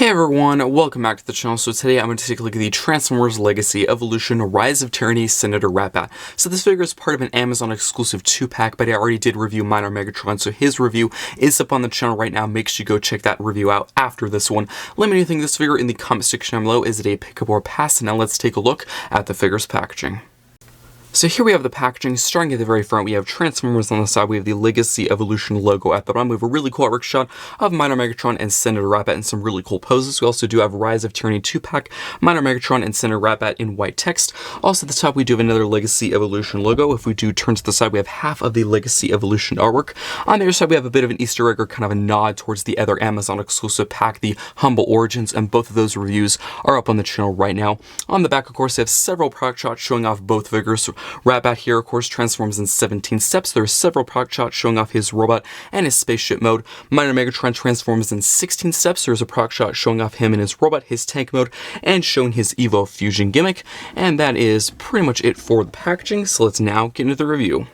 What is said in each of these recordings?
Hey everyone, welcome back to the channel. So today I'm going to take a look at the Transformers Legacy Evolution Rise of Tyranny Senator Rat-Bat. So this figure is part of an Amazon exclusive 2-pack, but I already did review Minor Megatron, so his review is up on the channel right now. Make sure you go check that review out after this one. Let me know what you think of this figure in the comment section down below. Is it a pickup or pass? Now let's take a look at the figure's packaging. So here we have the packaging. Starting at the very front, we have Transformers on the side, we have the Legacy Evolution logo at the bottom. We have a really cool artwork shot of Minor Megatron and Senator Rat-Bat in some really cool poses. We also do have Rise of Tyranny 2-pack, Minor Megatron and Senator Rat-Bat in white text. Also at the top, we do have another Legacy Evolution logo. If we do turn to the side, we have half of the Legacy Evolution artwork. On the other side, we have a bit of an Easter egg or kind of a nod towards the other Amazon exclusive pack, the Humble Origins, and both of those reviews are up on the channel right now. On the back, of course, we have several product shots showing off both figures. Rat-Bat here, of course, transforms in 17 steps. There are several product shots showing off his robot and his spaceship mode. Minor Megatron transforms in 16 steps. There's a product shot showing off him and his robot, his tank mode, and showing his Evo Fusion gimmick. And that is pretty much it for the packaging, so let's now get into the review.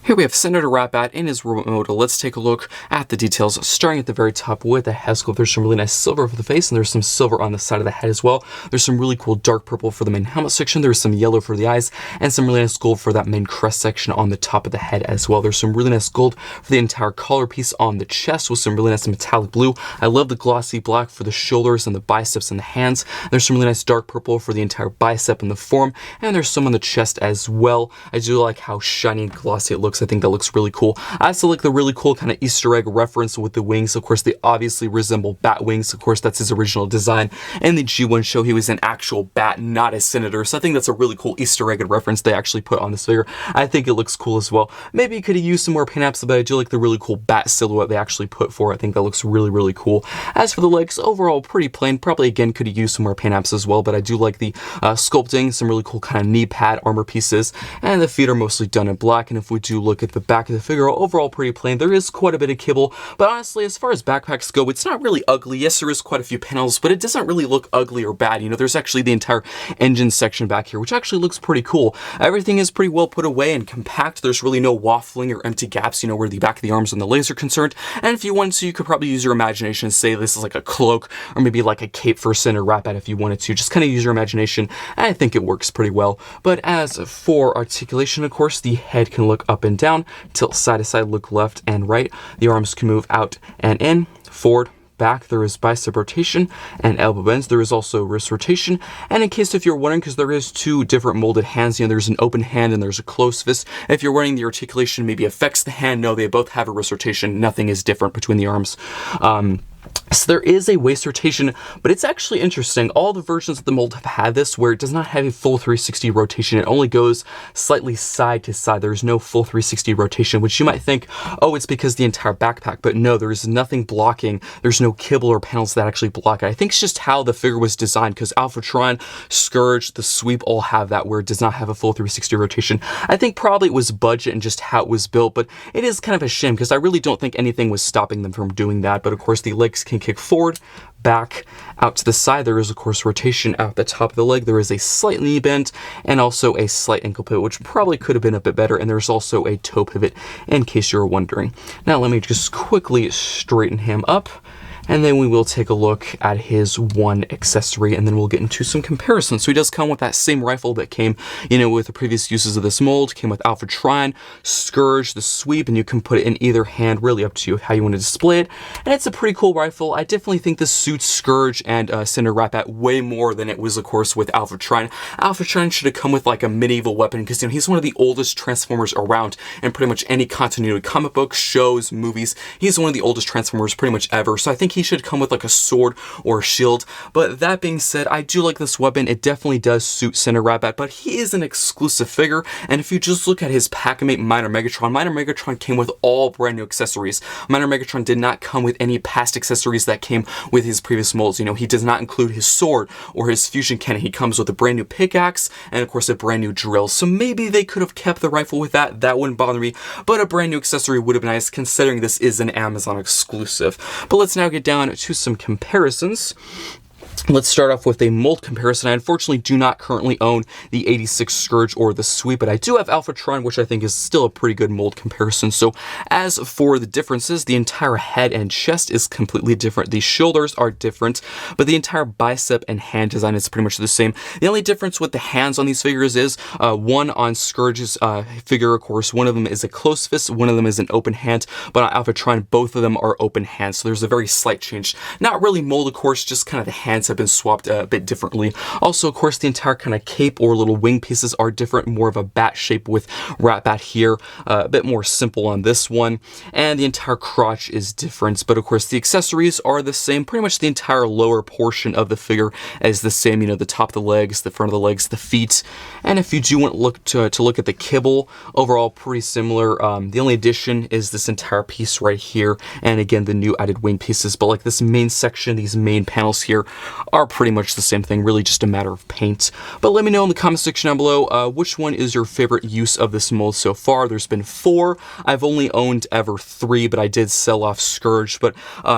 Here we have Senator Rat-Bat in his robot mode. Let's take a look at the details, starting at the very top with the head sculpt. There's some really nice silver for the face, and there's some silver on the side of the head as well. There's some really cool dark purple for the main helmet section. There's some yellow for the eyes, and some really nice gold for that main crest section on the top of the head as well. There's some really nice gold for the entire collar piece on the chest with some really nice metallic blue. I love the glossy black for the shoulders and the biceps and the hands. There's some really nice dark purple for the entire bicep and the forearm, and there's some on the chest as well. I do like how shiny and glossy it looks. I think that looks really cool. I also like the really cool kind of Easter egg reference with the wings. Of course, they obviously resemble bat wings. Of course, that's his original design. In the G1 show, he was an actual bat, not a senator. So I think that's a really cool Easter egg reference they actually put on this figure. I think it looks cool as well. Maybe you could have used some more paint apps, but I do like the really cool bat silhouette they actually put for it. I think that looks really, really cool. As for the legs, overall pretty plain. Probably, again, could have used some more paint apps as well, but I do like the sculpting, some really cool kind of knee pad armor pieces, and the feet are mostly done in black. And if we do look at the back of the figure, overall pretty plain. There is quite a bit of kibble, but honestly, as far as backpacks go, it's not really ugly. Yes, there is quite a few panels, but it doesn't really look ugly or bad. You know, there's actually the entire engine section back here, which actually looks pretty cool. Everything is pretty well put away and compact. There's really no waffling or empty gaps, you know, where the back of the arms and the legs are concerned. And if you wanted to, you could probably use your imagination and say this is like a cloak or maybe like a cape for Senator Rat-Bat if you wanted to. Just kind of use your imagination, and I think it works pretty well. But as for articulation, of course, the head can look up and down, tilt side to side, look left and right. The arms can move out and in, forward, back. There is bicep rotation and elbow bends. There is also wrist rotation. And in case if you're wondering, because there is two different molded hands, you know, there's an open hand and there's a closed fist. If you're wondering the articulation maybe affects the hand, no, they both have a wrist rotation. Nothing is different between the arms. So there is a waist rotation, but it's actually interesting. All the versions of the mold have had this where it does not have a full 360 rotation. It only goes slightly side to side. There's no full 360 rotation, which you might think, oh, it's because the entire backpack. But no, there is nothing blocking. There's no kibble or panels that actually block it. I think it's just how the figure was designed, because Alphatron, Scourge, the Sweep all have that where it does not have a full 360 rotation. I think probably it was budget and just how it was built, but it is kind of a shame because I really don't think anything was stopping them from doing that. But of course, the legs can kick forward, back, out to the side. There is, of course, rotation out the top of the leg. There is a slight knee bend and also a slight ankle pivot, which probably could have been a bit better. And there's also a toe pivot, in case you're wondering. Now, let me just quickly straighten him up, and then we will take a look at his one accessory, and then we'll get into some comparisons. So he does come with that same rifle that came, you know, with the previous uses of this mold. Came with Alphatron, Scourge, the Sweep, and you can put it in either hand, really up to you how you want to display it. And it's a pretty cool rifle. I definitely think this suits Scourge and Senator Rat-Bat way more than it was, of course, with Alphatron. Alphatron should have come with like a medieval weapon, because, you know, he's one of the oldest Transformers around in pretty much any continuity, comic books, shows, movies. He's one of the oldest Transformers pretty much ever. So I think he should come with like a sword or a shield. But that being said, I do like this weapon. It definitely does suit Senator Rat-Bat, but he is an exclusive figure. And if you just look at his pack-mate Minor Megatron came with all brand new accessories. Minor Megatron did not come with any past accessories that came with his previous molds. You know, he does not include his sword or his fusion cannon. He comes with a brand new pickaxe and, of course, a brand new drill. So maybe they could have kept the rifle with that. That wouldn't bother me. But a brand new accessory would have been nice, considering this is an Amazon exclusive. But let's now get down to some comparisons. Let's start off with a mold comparison. I unfortunately do not currently own the 86 Scourge or the Sweep, but I do have Alphatron, which I think is still a pretty good mold comparison. So as for the differences, the entire head and chest is completely different. The shoulders are different, but the entire bicep and hand design is pretty much the same. The only difference with the hands on these figures is one on Scourge's figure, of course, one of them is a closed fist, one of them is an open hand, but on Alphatron, both of them are open hands. So there's a very slight change. Not really mold, of course, just kind of the hands have been swapped a bit differently. Also, of course, the entire kind of cape or little wing pieces are different, more of a bat shape with rat bat here, a bit more simple on this one, and the entire crotch is different, but of course the accessories are the same. Pretty much the entire lower portion of the figure is the same, you know, the top of the legs, the front of the legs, the feet, and if you do want to look at the kibble, overall pretty similar. The only addition is this entire piece right here, and again the new added wing pieces, but like this main section, these main panels here are pretty much the same thing, really just a matter of paint. But let me know in the comment section down below, which one is your favorite use of this mold so far. There's been 4. I've only owned ever 3, but I did sell off Scourge. But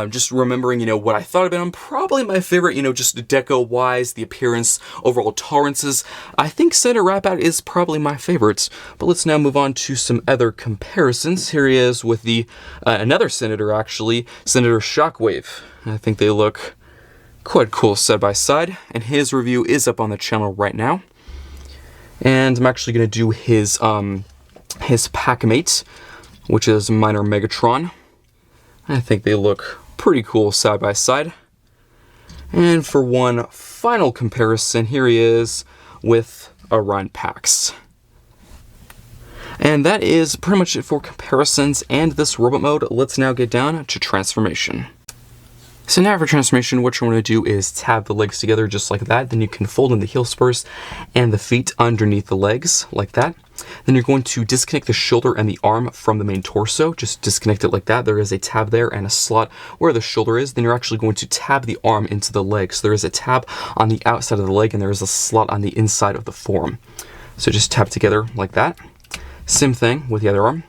just remembering, you know, what I thought about him, probably my favorite, you know, just deco-wise, the appearance, overall tolerances. I think Senator Ratbat is probably my favorite. But let's now move on to some other comparisons. Here he is with the another Senator, actually, Senator Shockwave. I think they look quite cool side by side, and his review is up on the channel right now. And I'm actually going to do his packmate, which is Minor Megatron. I think they look pretty cool side by side. And for one final comparison, here he is with Orion Pax. And that is pretty much it for comparisons and this robot mode. Let's now get down to transformation. So now for transformation, what you want to do is tab the legs together just like that. Then you can fold in the heel spurs and the feet underneath the legs like that. Then you're going to disconnect the shoulder and the arm from the main torso. Just disconnect it like that. There is a tab there and a slot where the shoulder is. Then you're actually going to tab the arm into the leg. So there is a tab on the outside of the leg and there is a slot on the inside of the forearm. So just tab together like that. Same thing with the other arm.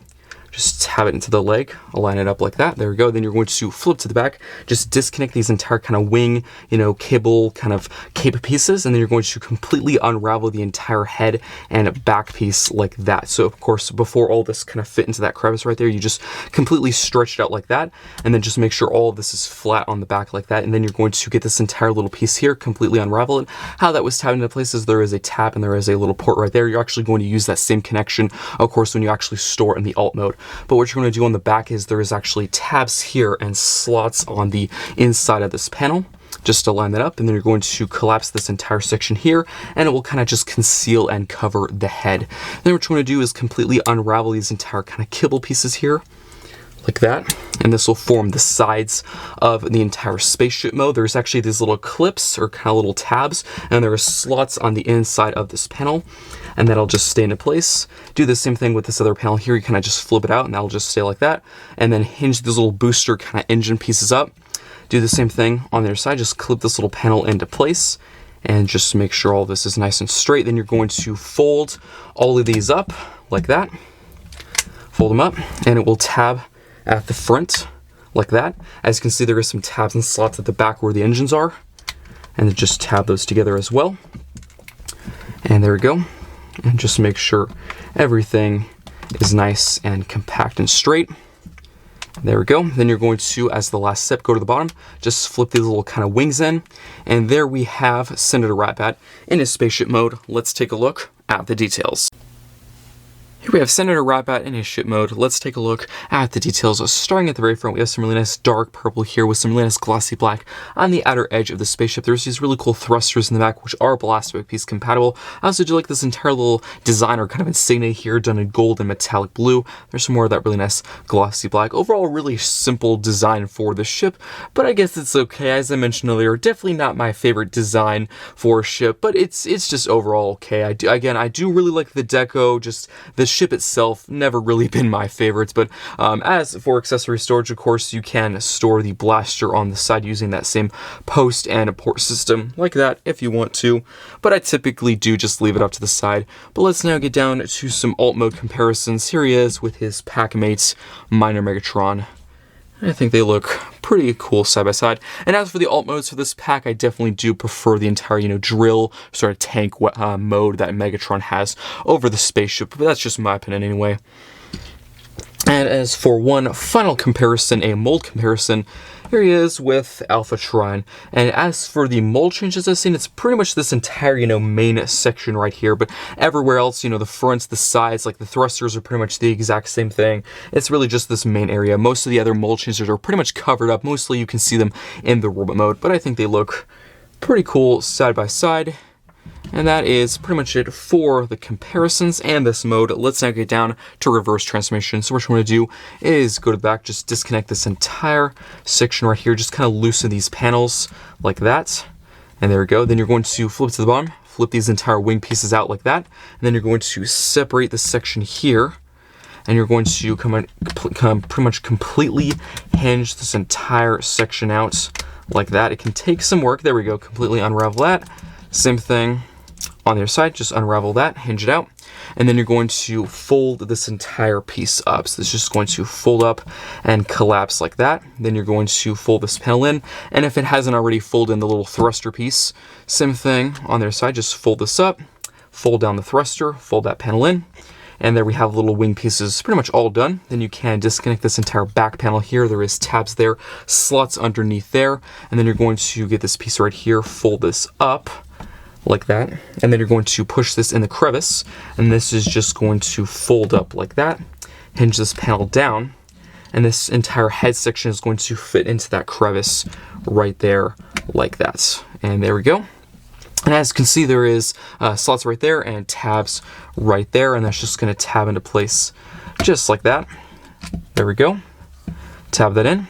Just tab it into the leg, align it up like that. There we go. Then you're going to flip to the back, just disconnect these entire kind of wing, you know, kibble kind of cape pieces, and then you're going to completely unravel the entire head and back piece like that. So of course, before all this kind of fit into that crevice right there, you just completely stretch it out like that, and then just make sure all of this is flat on the back like that, and then you're going to get this entire little piece here, completely unravel it. How that was tabbed into place is there is a tab and there is a little port right there. You're actually going to use that same connection, of course, when you actually store in the alt mode. But what you're going to do on the back is there is actually tabs here and slots on the inside of this panel. Just to line that up, and then you're going to collapse this entire section here, and it will kind of just conceal and cover the head. Then what you're going to do is completely unravel these entire kind of kibble pieces here, like that, and this will form the sides of the entire spaceship mode. There's actually these little clips or kind of little tabs, and there are slots on the inside of this panel, and that'll just stay into place. Do the same thing with this other panel here. You kind of just flip it out, and that'll just stay like that, and then hinge these little booster kind of engine pieces up. Do the same thing on the other side. Just clip this little panel into place, and just make sure all this is nice and straight. Then you're going to fold all of these up like that. Fold them up, and it will tab at the front like that. As you can see, there are some tabs and slots at the back where the engines are, and then just tab those together as well. And there we go. And just make sure everything is nice and compact and straight. There we go. Then you're going to, as the last step, go to the bottom, just flip these little kind of wings in, and there we have Senator Ratbat in his spaceship mode. Let's take a look at the details. Here we have Senator Ratbat in his ship mode. Let's take a look at the details. Starting at the very front, we have some really nice dark purple here with some really nice glossy black on the outer edge of the spaceship. There's these really cool thrusters in the back, which are Blastwick piece compatible. I also do like this entire little design or kind of insignia here done in gold and metallic blue. There's some more of that really nice glossy black. Overall, really simple design for the ship, but I guess it's okay. As I mentioned earlier, definitely not my favorite design for a ship, but it's just overall okay. I do really like the deco, just the ship itself, never really been my favorites, but as for accessory storage, of course, you can store the blaster on the side using that same post and a port system like that if you want to, but I typically do just leave it up to the side. But let's now get down to some alt mode comparisons. Here he is with his packmates, Minor Megatron. I think they look pretty cool side by side. And as for the alt modes for this pack, I definitely do prefer the entire, drill sort of tank mode that Megatron has over the spaceship, but that's just my opinion anyway. And as for one final comparison, a mold comparison, here he is with Alphatron. And as for the mold changes I've seen, it's pretty much this entire, main section right here. But everywhere else, the fronts, the sides, like the thrusters are pretty much the exact same thing. It's really just this main area. Most of the other mold changes are pretty much covered up. Mostly you can see them in the robot mode, but I think they look pretty cool side by side. And that is pretty much it for the comparisons and this mode. Let's now get down to reverse transformation. So what you want to do is go to the back, just disconnect this entire section right here, just kind of loosen these panels like that. And there we go. Then you're going to flip to the bottom, flip these entire wing pieces out like that. And then you're going to separate the section here. And you're going to pretty much completely hinge this entire section out like that. It can take some work. There we go. Completely unravel that. Same thing on the other side, just unravel that, hinge it out, and then you're going to fold this entire piece up. So it's just going to fold up and collapse like that. Then you're going to fold this panel in, and if it hasn't already folded in the little thruster piece, same thing on the other side, just fold this up, fold down the thruster, fold that panel in, and there we have little wing pieces pretty much all done. Then you can disconnect this entire back panel here. There is tabs there, slots underneath there, and then you're going to get this piece right here, fold this up, like that, and then you're going to push this in the crevice, and this is just going to fold up like that, hinge this panel down, and this entire head section is going to fit into that crevice right there like that. And there we go. And as you can see, there is slots right there and tabs right there, and that's just going to tab into place just like that. There we go. Tab that in,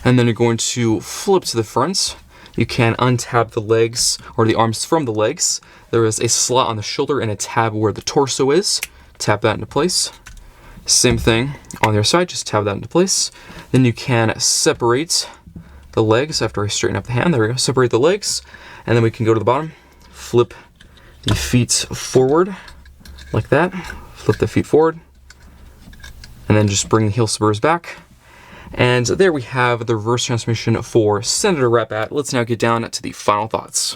and then you're going to flip to the front. You can untab the legs or the arms from the legs. There is a slot on the shoulder and a tab where the torso is. Tap that into place. Same thing on the other side, just tab that into place. Then you can separate the legs after I straighten up the hand. There we go, separate the legs. And then we can go to the bottom, flip the feet forward like that. Flip the feet forward. And then just bring the heel spurs back. And there we have the reverse transformation for Senator Ratbat. Let's now get down to the final thoughts.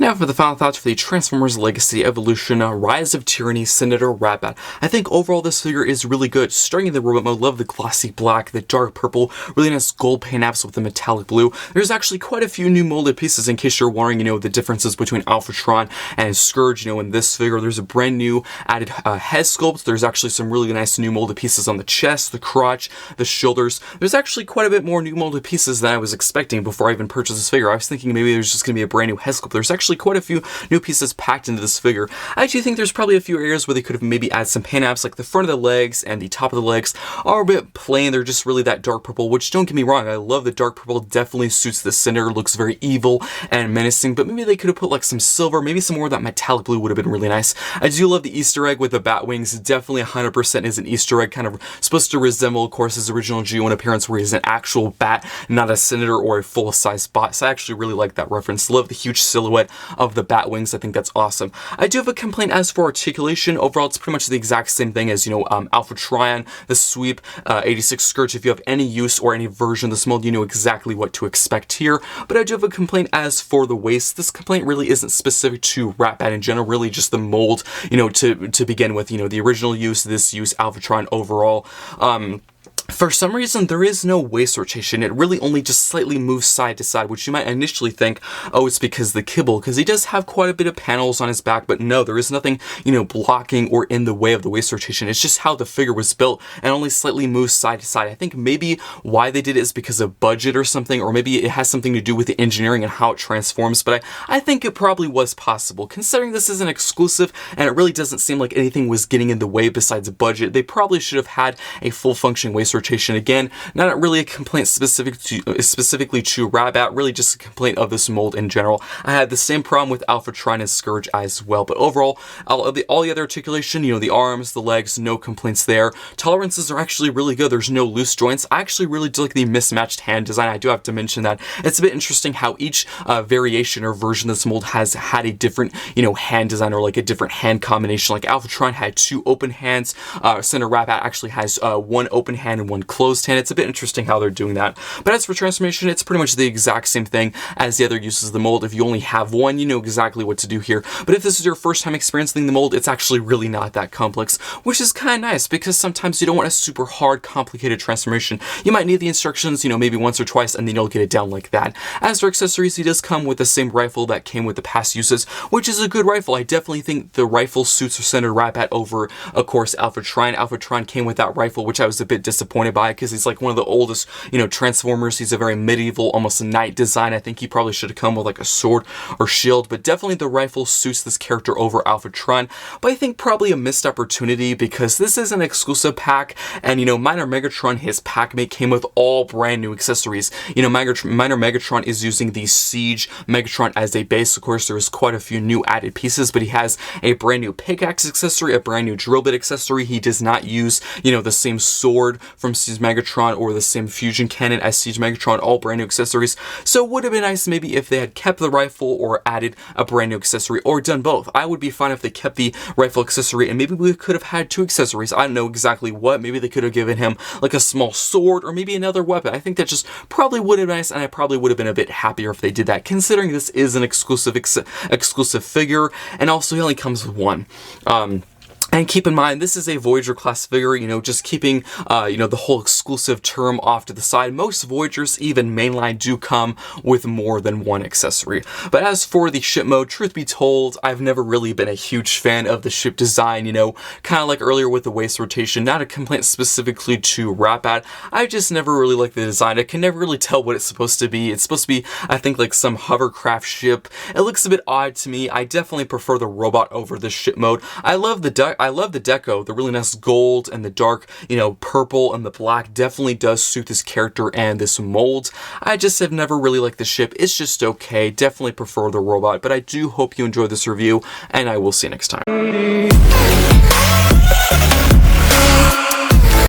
Now for the final thoughts for the Transformers Legacy Evolution Rise of Tyranny Senator Ratbat. I think overall this figure is really good. Starting in the robot mode, love the glossy black, the dark purple, really nice gold paint apps with the metallic blue. There's actually quite a few new molded pieces in case you're wondering, the differences between Alphatron and Scourge. In this figure, there's a brand new added head sculpt. There's actually some really nice new molded pieces on the chest, the crotch, the shoulders. There's actually quite a bit more new molded pieces than I was expecting before I even purchased this figure. I was thinking maybe there's just going to be a brand new head sculpt. There's actually quite a few new pieces packed into this figure. I actually think there's probably a few areas where they could have maybe added some paint apps, like the front of the legs and the top of the legs are a bit plain. They're just really that dark purple, which don't get me wrong, I love the dark purple, definitely suits the Senator, looks very evil and menacing, but maybe they could have put like some silver, maybe some more of that metallic blue would have been really nice. I do love the Easter egg with the bat wings, definitely 100% is an Easter egg, kind of supposed to resemble, of course, his original G1 appearance where he's an actual bat, not a Senator or a full-size bot, so I actually really like that reference. Love the huge silhouette of the bat wings, I think that's awesome. I do have a complaint as for articulation. Overall, it's pretty much the exact same thing as, Alpha Trion, the Sweep, 86 Scourge. If you have any use or any version of this mold, you know exactly what to expect here. But I do have a complaint as for the waist. This complaint really isn't specific to Ratbat in general, really just the mold, to begin with, the original use, this use, Alphatron overall. For some reason, there is no waist rotation. It really only just slightly moves side to side, which you might initially think, oh, it's because the kibble, because he does have quite a bit of panels on his back, but no, there is nothing, blocking or in the way of the waist rotation. It's just how the figure was built and only slightly moves side to side. I think maybe why they did it is because of budget or something, or maybe it has something to do with the engineering and how it transforms, but I think it probably was possible. Considering this is an exclusive and it really doesn't seem like anything was getting in the way besides budget, they probably should have had a full functioning waist rotation. Again, not really a complaint specifically to Ratbat, really just a complaint of this mold in general. I had the same problem with Alphatron and Scourge as well, but overall, all the other articulation, the arms, the legs, no complaints there. Tolerances are actually really good. There's no loose joints. I actually really do like the mismatched hand design. I do have to mention that. It's a bit interesting how each variation or version of this mold has had a different, hand design or like a different hand combination. Like Alphatron had two open hands. Senator Ratbat actually has one open hand and one closed hand. It's a bit interesting how they're doing that. But as for transformation, it's pretty much the exact same thing as the other uses of the mold. If you only have one, you know exactly what to do here. But if this is your first time experiencing the mold, it's actually really not that complex, which is kind of nice because sometimes you don't want a super hard, complicated transformation. You might need the instructions, you know, maybe once or twice, and then you'll get it down like that. As for accessories, he does come with the same rifle that came with the past uses, which is a good rifle. I definitely think the rifle suits Senator Ratbat over, of course, Alpha Trine. Alpha Trine came with that rifle, which I was a bit disappointed by because he's like one of the oldest, you know, Transformers. He's a very medieval, almost knight design. I think he probably should have come with like a sword or shield, but definitely the rifle suits this character over Alpha Trine. But I think probably a missed opportunity because this is an exclusive pack, and you know, Minor Megatron, his pack mate, came with all brand new accessories. You know, Minor Megatron is using the Siege Megatron as a base. Of course, there's quite a few new added pieces, but he has a brand new pickaxe accessory, a brand new drill bit accessory. He does not use, you know, the same sword from Siege Megatron or the same fusion cannon as Siege Megatron, all brand new accessories. So it would have been nice maybe if they had kept the rifle or added a brand new accessory, or done both. I would be fine if they kept the rifle accessory and maybe we could have had two accessories. I don't know exactly what. Maybe they could have given him like a small sword or maybe another weapon. I think that just probably would have been nice, and I probably would have been a bit happier if they did that, considering this is an exclusive figure, and also he only comes with one. And keep in mind, this is a Voyager class figure, you know, just keeping, you know, the whole exclusive term off to the side. Most Voyagers, even mainline, do come with more than one accessory. But as for the ship mode, truth be told, I've never really been a huge fan of the ship design, you know, kind of like earlier with the waist rotation, not a complaint specifically to Ratbat. I just never really liked the design. I can never really tell what it's supposed to be. It's supposed to be, I think, like some hovercraft ship. It looks a bit odd to me. I definitely prefer the robot over the ship mode. I love the deco, the really nice gold and the dark, you know, purple and the black definitely does suit this character and this mold. I just have never really liked the ship. It's just okay. Definitely prefer the robot, but I do hope you enjoyed this review, and I will see you next time.